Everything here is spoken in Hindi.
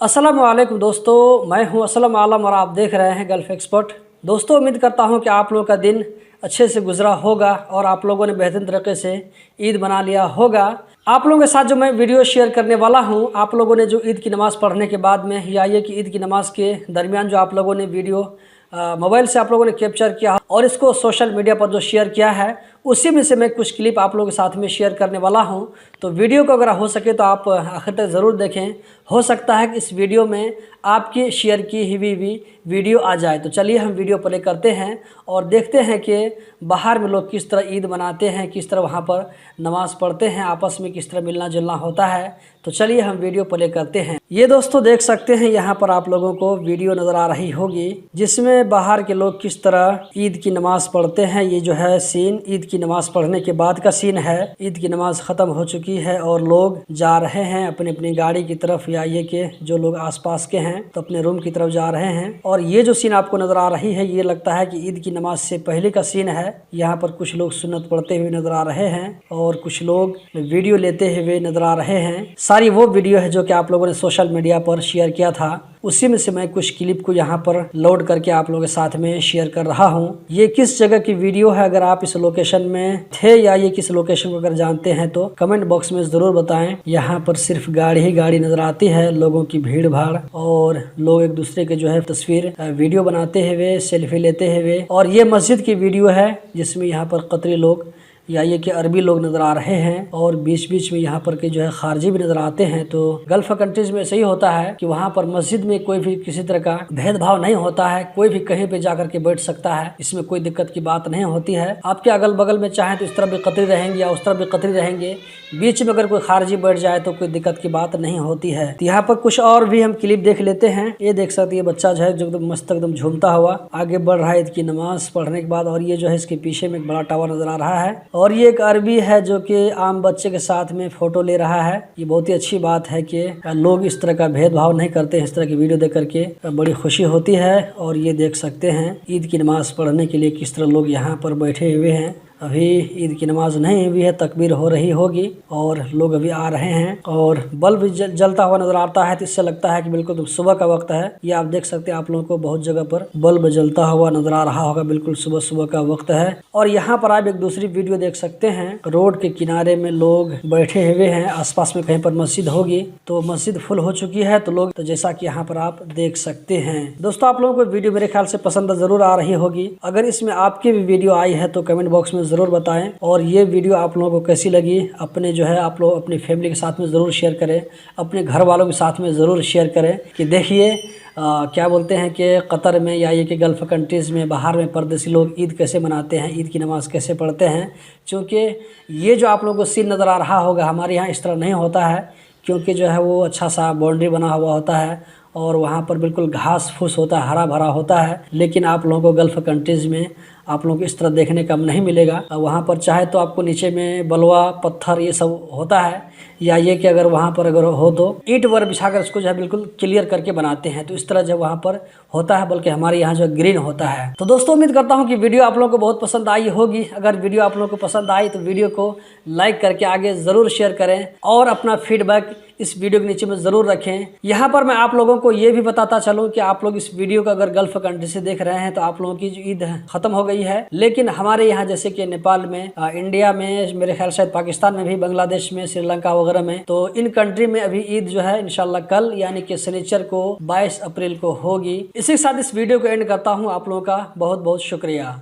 अस्सलाम वालेकुम दोस्तों, मैं हूं असलम आलम और आप देख रहे हैं गल्फ़ एक्सपर्ट। दोस्तों, उम्मीद करता हूं कि आप लोगों का दिन अच्छे से गुजरा होगा और आप लोगों ने बेहतरीन तरीके से ईद मना लिया होगा। आप लोगों के साथ जो मैं वीडियो शेयर करने वाला हूं, आप लोगों ने जो ईद की नमाज़ पढ़ने के बाद में या ये कि ईद की नमाज़ के दरमियान जो आप लोगों ने वीडियो मोबाइल से आप लोगों ने कैप्चर किया और इसको सोशल मीडिया पर जो शेयर किया है, उसी में से मैं कुछ क्लिप आप लोगों के साथ में शेयर करने वाला हूं। तो वीडियो को अगर हो सके तो आप आखिर तक ज़रूर देखें। हो सकता है कि इस वीडियो में आपकी शेयर की हुई वीडियो आ जाए। तो चलिए हम वीडियो प्ले करते हैं और देखते हैं कि बाहर में लोग किस तरह ईद मनाते हैं, किस तरह वहाँ पर नमाज़ पढ़ते हैं, आपस में किस तरह मिलना जुलना होता है। तो चलिए हम वीडियो प्ले करते हैं। ये दोस्तों देख सकते हैं, यहाँ पर आप लोगों को वीडियो नज़र आ रही होगी जिसमें बाहर के लोग किस तरह ईद की नमाज़ पढ़ते हैं। ये जो है सीन ईद की नमाज़ पढ़ने के बाद का सीन है। ईद की नमाज़ ख़त्म हो चुकी है और लोग जा रहे हैं अपनी अपनी गाड़ी की तरफ, या ये कि जो लोग आसपास के हैं तो अपने रूम की तरफ जा रहे हैं। और ये जो सीन आपको नज़र आ रही है, ये लगता है कि ईद की नमाज से पहले का सीन है। यहाँ पर कुछ लोग सुन्नत पढ़ते हुए नज़र आ रहे हैं और कुछ लोग वीडियो लेते हुए नज़र आ रहे हैं। सारी वो वीडियो है जो कि आप लोगों ने सोशल मीडिया पर शेयर किया था, उसी में से मैं कुछ क्लिप को यहाँ पर लोड करके आप लोगों के साथ में शेयर कर रहा हूँ। ये किस जगह की वीडियो है, अगर आप इस लोकेशन में थे या ये किस लोकेशन को अगर जानते हैं तो कमेंट बॉक्स में ज़रूर बताएं। यहाँ पर सिर्फ गाड़ी ही गाड़ी नज़र आती है, लोगों की भीड़ भाड़, और लोग एक दूसरे के जो है तस्वीर वीडियो बनाते हुए, सेल्फी लेते हुए। और ये मस्जिद की वीडियो है जिसमें यहाँ पर कतरी लोग या ये कि अरबी लोग नज़र आ रहे हैं और बीच बीच में यहाँ पर के जो है खारजी भी नज़र आते हैं। तो गल्फ़ कंट्रीज़ में सही होता है कि वहाँ पर मस्जिद में कोई भी किसी तरह का भेदभाव नहीं होता है, कोई भी कहीं पे जाकर के बैठ सकता है, इसमें कोई दिक्कत की बात नहीं होती है। आपके अगल बगल में चाहें तो इस तरफ भी कतरी रहेंगे या उस तरफ भी कतरी रहेंगे, बीच में अगर कोई खारजी बैठ जाए तो कोई दिक्कत की बात नहीं होती है। तो यहाँ पर कुछ और भी हम क्लिप देख लेते हैं। ये देख सकते हैं, बच्चा जो है जो एकदम मस्त एकदम झूमता हुआ आगे बढ़ रहा है ईद की नमाज पढ़ने के बाद। और ये जो है इसके पीछे में एक बड़ा टावर नजर आ रहा है और ये एक अरबी है जो कि आम बच्चे के साथ में फोटो ले रहा है। ये बहुत ही अच्छी बात है कि लोग इस तरह का भेदभाव नहीं करते हैं। इस तरह की वीडियो देख करके बड़ी खुशी होती है। और ये देख सकते हैं ईद की नमाज पढ़ने के लिए किस तरह लोग यहाँ पर बैठे हुए हैं। अभी ईद की नमाज नहीं हुई है, तकबीर हो रही होगी और लोग अभी आ रहे हैं और बल्ब जलता हुआ नजर आता है। तो इससे लगता है कि बिल्कुल सुबह का वक्त है। ये आप देख सकते हैं, आप लोगों को बहुत जगह पर बल्ब जलता हुआ नजर आ रहा होगा, बिल्कुल सुबह सुबह का वक्त है। और यहाँ पर आप एक दूसरी वीडियो देख सकते हैं, रोड के किनारे में लोग बैठे हुए हैं। आसपास में कहीं पर मस्जिद होगी तो मस्जिद फुल हो चुकी है तो लोग, तो जैसा कि यहाँ पर आप देख सकते हैं। दोस्तों, आप लोगों को वीडियो मेरे ख्याल से पसंद जरूर आ रही होगी। अगर इसमें आपकी भी वीडियो आई है तो कमेंट बॉक्स में ज़रूर बताएं। और ये वीडियो आप लोगों को कैसी लगी, अपने जो है आप लोग अपनी फैमिली के साथ में ज़रूर शेयर करें, अपने घर वालों के साथ में ज़रूर शेयर करें कि देखिए क्या बोलते हैं कि कतर में या ये कि गल्फ़ कंट्रीज़ में बाहर में परदेसी लोग ईद कैसे मनाते हैं, ईद की नमाज़ कैसे पढ़ते हैं। क्योंकि ये जो आप लोगों को सीन नज़र आ रहा होगा, हमारे यहाँ इस तरह नहीं होता है, क्योंकि जो है वो अच्छा सा बाउंड्री बना हुआ होता है और वहाँ पर बिल्कुल घास फूस होता है, हरा भरा होता है। लेकिन आप लोगों को गल्फ़ कंट्रीज़ में आप लोगों को इस तरह देखने का नहीं मिलेगा। वहाँ पर चाहे तो आपको नीचे में बलुआ पत्थर ये सब होता है, या ये कि अगर वहाँ पर अगर हो तो ईंट वर बिछाकर उसको जो है बिल्कुल क्लियर करके बनाते हैं। तो इस तरह जो वहाँ पर होता है, बल्कि हमारे यहाँ जो ग्रीन होता है। तो दोस्तों, उम्मीद करता हूँ कि वीडियो आप लोगों को बहुत पसंद आई होगी। अगर वीडियो आप लोगों को पसंद आई तो वीडियो को लाइक करके आगे ज़रूर शेयर करें और अपना फीडबैक इस वीडियो के नीचे में ज़रूर रखें। यहाँ पर मैं आप लोगों को ये भी बताता चलूँ कि आप लोग इस वीडियो को अगर गल्फ़ कंट्री से देख रहे हैं तो आप लोगों की जो ईद ख़त्म हो गई है। लेकिन हमारे यहाँ जैसे कि नेपाल में, इंडिया में, मेरे ख्याल शायद पाकिस्तान में भी, बांग्लादेश में, श्रीलंका वगैरह में, तो इन कंट्री में अभी ईद जो है इंशाल्लाह कल यानी कि शनिचर को 22 अप्रैल को होगी। इसी के साथ इस वीडियो को एंड करता हूँ। आप लोगों का बहुत बहुत शुक्रिया।